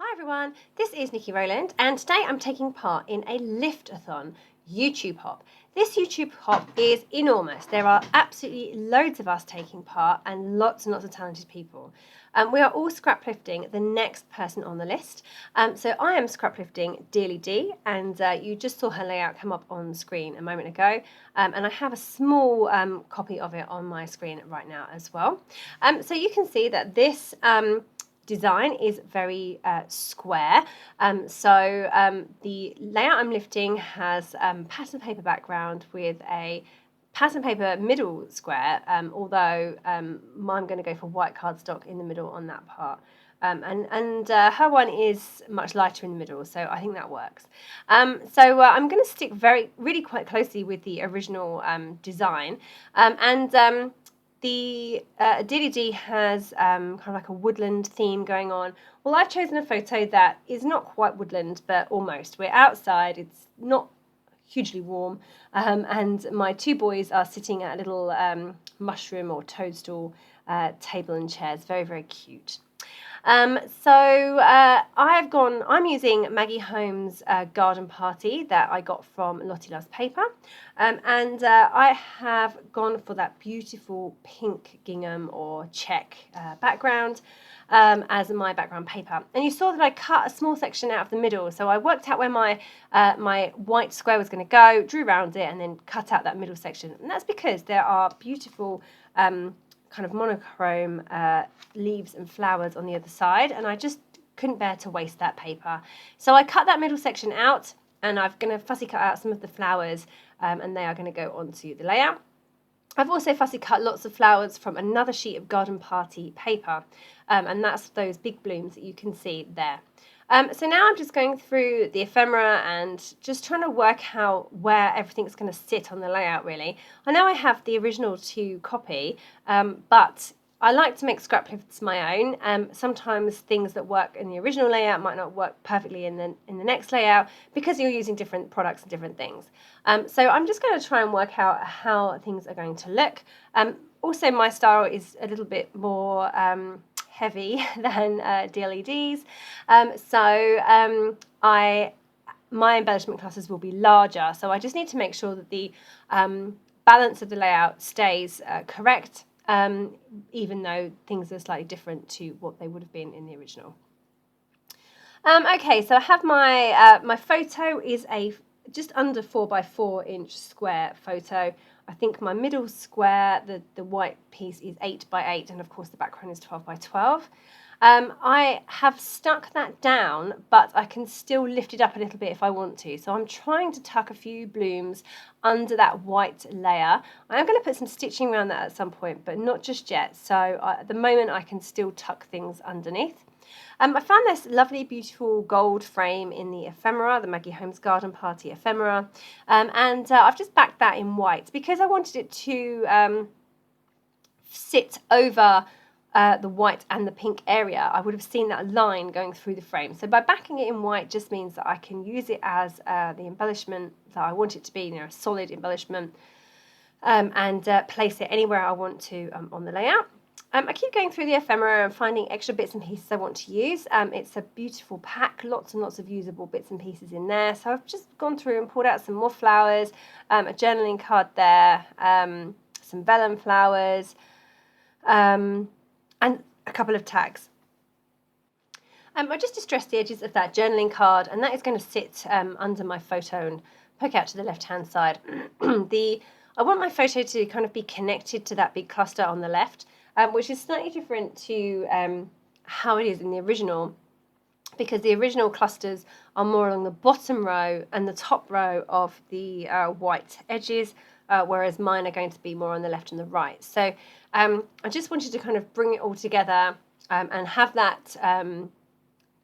Hi everyone, this is Nikki Rowland and today I'm taking part in a lift-a-thon YouTube hop. This YouTube hop is enormous. There are absolutely loads of us taking part and lots of talented people. We are all scraplifting the next person on the list. So I am scraplifting DearlyDee and you just saw her layout come up on screen a moment ago. And I have a small copy of it on my screen right now as well. So you can see that this design is very square. The layout I'm lifting has pattern paper background with a pattern paper middle square, although I'm going to go for white cardstock in the middle on that part. Her one is much lighter in the middle, so I think that works. I'm going to stick really quite closely with the original design, the DearlyDee has kind of like a woodland theme going on. Well, I've chosen a photo that is not quite woodland, but almost. We're outside, it's not hugely warm, and my two boys are sitting at a little mushroom or toadstool table and chairs. Very, very cute. I'm using Maggie Holmes Garden Party that I got from Lottie Loves Paper. I have gone for that beautiful pink gingham or check background as my background paper. And you saw that I cut a small section out of the middle. So I worked out where my white square was going to go, drew around it, and then cut out that middle section. And that's because there are beautiful kind of monochrome leaves and flowers on the other side, and I just couldn't bear to waste that paper. So I cut that middle section out, and I'm going to fussy cut out some of the flowers, and they are going to go onto the layout. I've also fussy cut lots of flowers from another sheet of Garden Party paper, and that's those big blooms that you can see there. So now I'm just going through the ephemera and just trying to work out where everything's going to sit on the layout, really. I know I have the original to copy, but I like to make scrap lifts my own. Sometimes things that work in the original layout might not work perfectly in the next layout because you're using different products and different things. So I'm just going to try and work out how things are going to look. Also, my style is a little bit more heavy than DearlyDee's, my embellishment clusters will be larger, so I just need to make sure that the balance of the layout stays correct, even though things are slightly different to what they would have been in the original. Okay, so I have my photo is a just under 4x4 inch square photo. I think my middle square, the white piece, is 8x8, and of course the background is 12x12. I have stuck that down, but I can still lift it up a little bit if I want to. So I'm trying to tuck a few blooms under that white layer. I am going to put some stitching around that at some point, but not just yet. So at the moment I can still tuck things underneath. I found this lovely, beautiful gold frame in the ephemera, the Maggie Holmes Garden Party ephemera, I've just backed that in white because I wanted it to sit over the white and the pink area. I would have seen that line going through the frame. So by backing it in white just means that I can use it as the embellishment that I want it to be, a solid embellishment, and place it anywhere I want to on the layout. I keep going through the ephemera and finding extra bits and pieces I want to use. It's a beautiful pack, lots and lots of usable bits and pieces in there. So I've just gone through and pulled out some more flowers, a journaling card there, some vellum flowers, and a couple of tags. I just distressed the edges of that journaling card, and that is going to sit under my photo and poke out to the left-hand side. I want my photo to kind of be connected to that big cluster on the left, which is slightly different to how it is in the original, because the original clusters are more along the bottom row and the top row of the white edges, whereas mine are going to be more on the left and the right. So I just wanted to kind of bring it all together and have that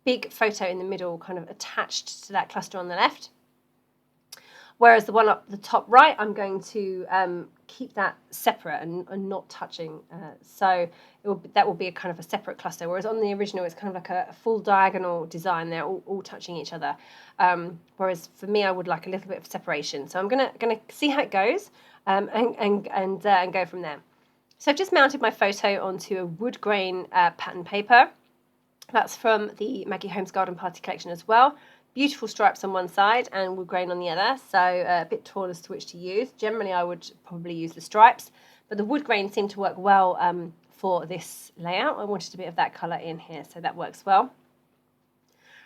big photo in the middle kind of attached to that cluster on the left. Whereas the one up the top right, I'm going to keep that separate and not touching. So that will be a kind of a separate cluster. Whereas on the original, it's kind of like a full diagonal design. They're all touching each other. Whereas for me, I would like a little bit of separation. So I'm gonna see how it goes and go from there. So I've just mounted my photo onto a wood grain pattern paper. That's from the Maggie Holmes Garden Party collection as well. Beautiful stripes on one side and woodgrain on the other, so a bit torn as to which to use. Generally, I would probably use the stripes, but the woodgrain seemed to work well for this layout. I wanted a bit of that colour in here, so that works well.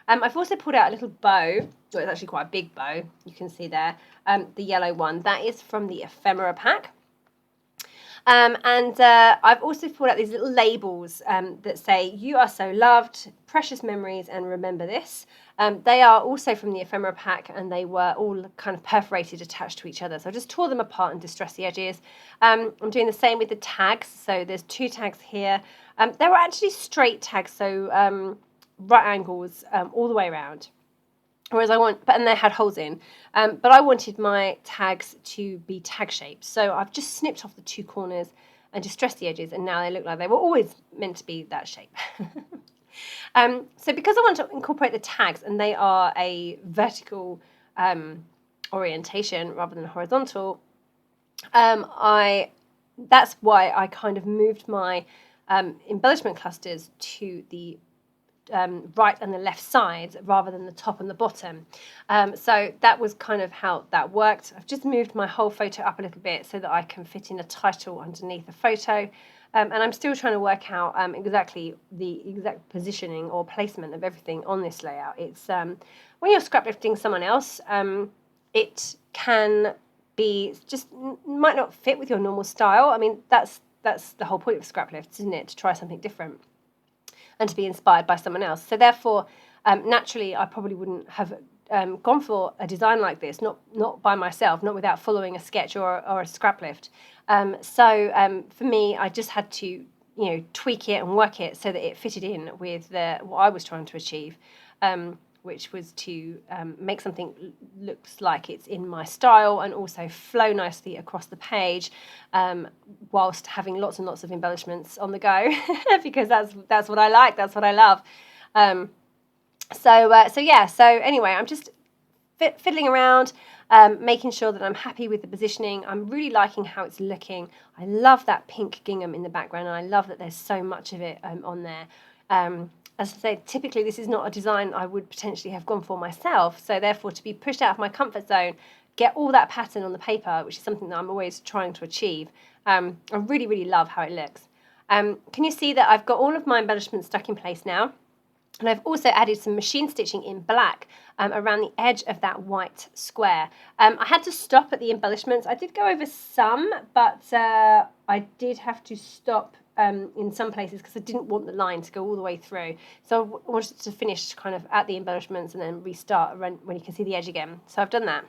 I've also pulled out a little bow. Well, it's actually quite a big bow, you can see there, the yellow one. That is from the ephemera pack. I've also pulled out these little labels that say, "You are so loved, precious memories, and remember this." They are also from the ephemera pack, and they were all kind of perforated, attached to each other. So I just tore them apart and distressed the edges. I'm doing the same with the tags. So there's 2 tags here. They were actually straight tags, so right angles all the way around. Whereas and they had holes in, but I wanted my tags to be tag shaped. So I've just snipped off the 2 corners and distressed the edges, and now they look like they were always meant to be that shape. So because I want to incorporate the tags, and they are a vertical orientation rather than horizontal, that's why I kind of moved my embellishment clusters to the right and the left sides rather than the top and the bottom. So that was kind of how that worked. I've just moved my whole photo up a little bit so that I can fit in a title underneath the photo. And I'm still trying to work out exactly the exact positioning or placement of everything on this layout. It's when you're scraplifting someone else, it can be just might not fit with your normal style. I mean, that's the whole point of scraplifts, isn't it? To try something different and to be inspired by someone else. So therefore, naturally, I probably wouldn't have gone for a design like this, not by myself, not without following a sketch or a scrap lift. So for me, I just had to tweak it and work it so that it fitted in with what I was trying to achieve, which was to make something looks like it's in my style and also flow nicely across the page, whilst having lots and lots of embellishments on the go, because that's what I like, that's what I love. So anyway, I'm just fiddling around, making sure that I'm happy with the positioning. I'm really liking how it's looking. I love that pink gingham in the background, and I love that there's so much of it on there. As I say, typically this is not a design I would potentially have gone for myself, so therefore to be pushed out of my comfort zone, get all that pattern on the paper, which is something that I'm always trying to achieve, I really, really love how it looks. Can you see that I've got all of my embellishments stuck in place now? And I've also added some machine stitching in black around the edge of that white square. I had to stop at the embellishments. I did go over some, but I did have to stop in some places because I didn't want the line to go all the way through. So I wanted to finish kind of at the embellishments and then restart when you can see the edge again. So I've done that.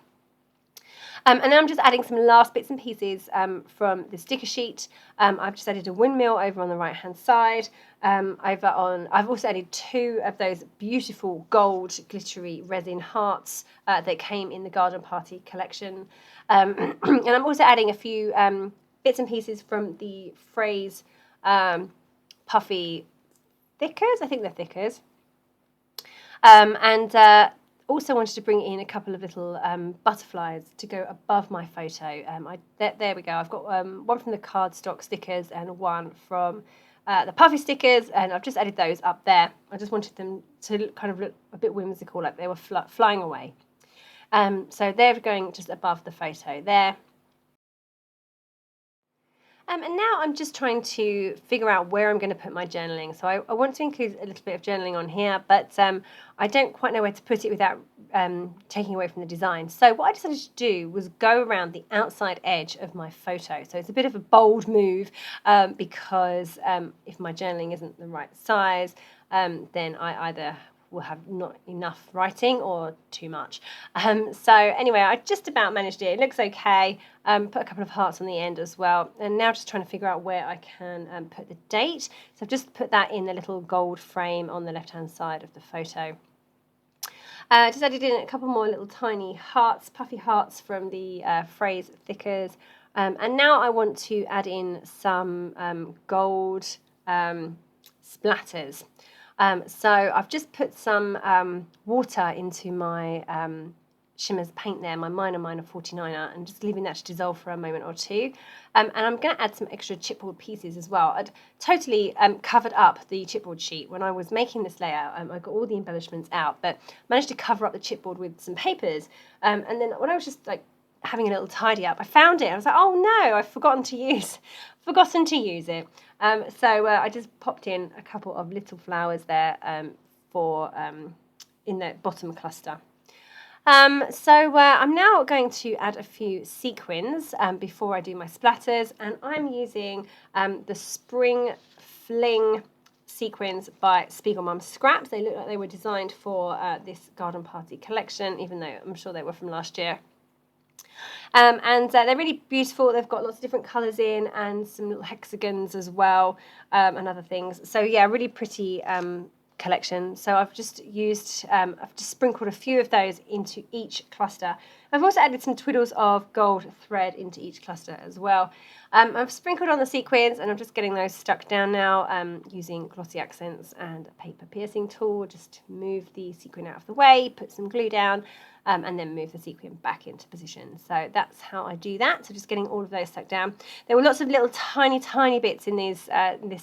And now I'm just adding some last bits and pieces from the sticker sheet. I've just added a windmill over on the right hand side. I've also added 2 of those beautiful gold glittery resin hearts that came in the Garden Party collection. And I'm also adding a few bits and pieces from the phrase puffy thickers. I think they're thickers. Also wanted to bring in a couple of little butterflies to go above my photo. There we go. I've got one from the cardstock stickers and one from the puffy stickers, and I've just added those up there. I just wanted them to kind of look a bit whimsical, like they were flying away. So they're going just above the photo there. And now I'm just trying to figure out where I'm going to put my journaling. So I want to include a little bit of journaling on here, but I don't quite know where to put it without taking away from the design. So what I decided to do was go around the outside edge of my photo. So it's a bit of a bold move because if my journaling isn't the right size, then I either will have not enough writing or too much. So anyway, I just about managed it. It looks okay. Put a couple of hearts on the end as well. And now just trying to figure out where I can put the date. So I've just put that in the little gold frame on the left-hand side of the photo. Just added in a couple more little tiny hearts, puffy hearts from the phrase thickers. And now I want to add in some gold splatters. So I've just put some water into my Shimmers paint there, my minor 49er, and just leaving that to dissolve for a moment or two. And I'm going to add some extra chipboard pieces as well. I'd totally covered up the chipboard sheet when I was making this layout. I got all the embellishments out, but managed to cover up the chipboard with some papers. And then when I was just like having a little tidy up, I found it. I was like, oh no, I've forgotten to use it. So I just popped in a couple of little flowers there for in the bottom cluster. So I'm now going to add a few sequins before I do my splatters, and I'm using the Spring Fling sequins by Spiegelmum Scraps. They look like they were designed for this garden party collection, even though I'm sure they were from last year. And they're really beautiful. They've got lots of different colours in and some little hexagons as well, and other things. So yeah, really pretty collection. So I've just sprinkled a few of those into each cluster. I've also added some twiddles of gold thread into each cluster as well. I've sprinkled on the sequins and I'm just getting those stuck down now using glossy accents and a paper piercing tool. Just move the sequin out of the way, put some glue down, and then move the sequin back into position. So that's how I do that. So just getting all of those stuck down. There were lots of little tiny bits in this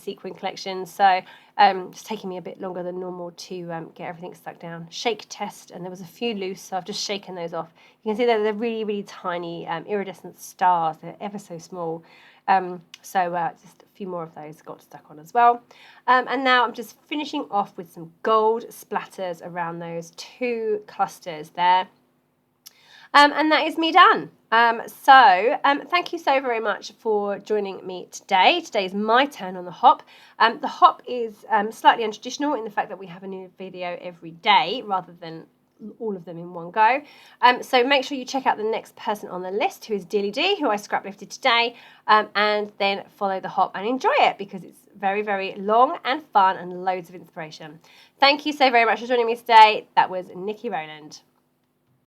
sequin collection, so just taking me a bit longer than normal to get everything stuck down. Shake test, and there was a few loose, so I've just shaken those off. You can see that they're really tiny iridescent stars. They're ever so small. So just a few more of those got stuck on as well. And now I'm just finishing off with some gold splatters around those two clusters there. And that is me done. So thank you so very much for joining me today. Today is my turn on the hop. The hop is slightly untraditional in the fact that we have a new video every day rather than all of them in one go. So make sure you check out the next person on the list, who is DearlyDee, who I scrap lifted today, and then follow the hop and enjoy it because it's very long and fun and loads of inspiration. Thank you so very much for joining me today. That was Nikki Rowland.